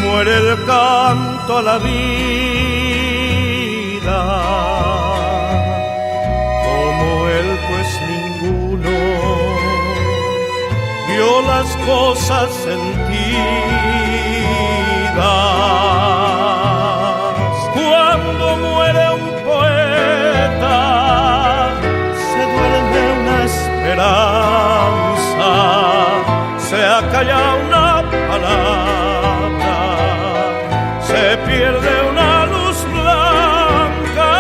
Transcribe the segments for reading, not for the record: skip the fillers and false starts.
muere el canto a la vida, como él pues ninguno vio las cosas sentidas. Cuando muere un poeta, se duerme una esperanza, se acalla una palabra, se pierde una luz blanca,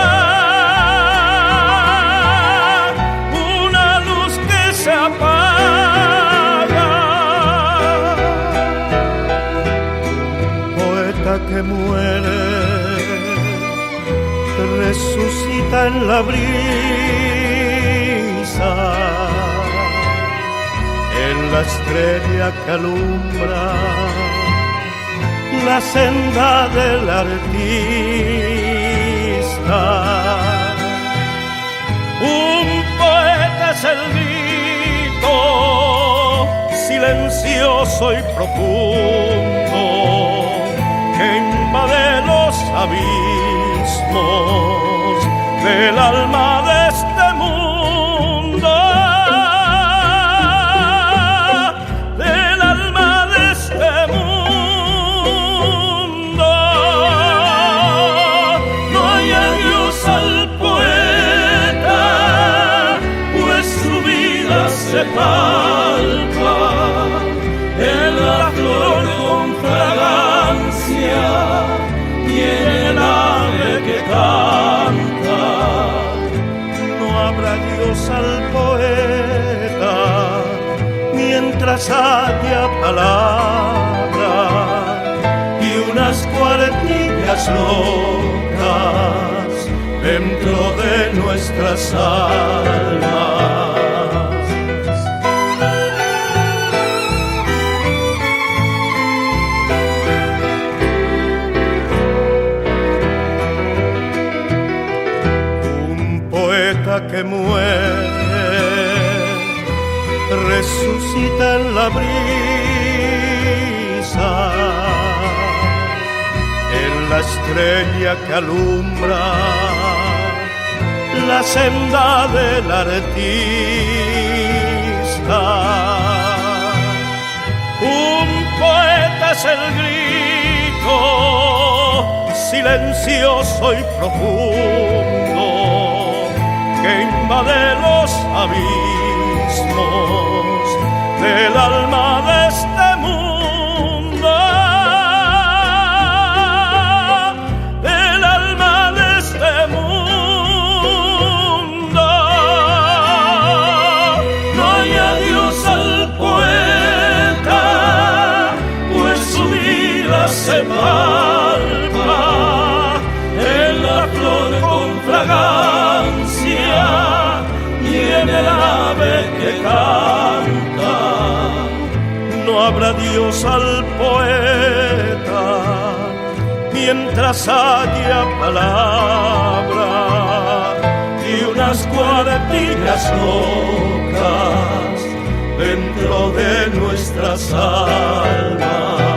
una luz que se apaga. Un poeta que muere resucita en la brisa, en la estrella que alumbra la senda del artista. Un poeta es el grito silencioso y profundo que invade los abismos del alma de este mundo. Del alma de este mundo. No hay adiós al poeta, pues su vida se palpa en la flor con fragancia y en el ave que canta. No habrá Dios al poeta mientras haya palabra y unas cuartillas locas dentro de nuestras almas. Que muere, resucita en la brisa, en la estrella que alumbra la senda del artista. Un poeta es el grito silencioso y profundo que invade los abismos del alma de este mundo. Del alma de este mundo. No hay adiós al poeta, pues su vida se palpa en la flor con fragancia y en el ave que canta. No habrá Dios al poeta mientras haya palabra y unas cuartillas locas dentro de nuestras almas.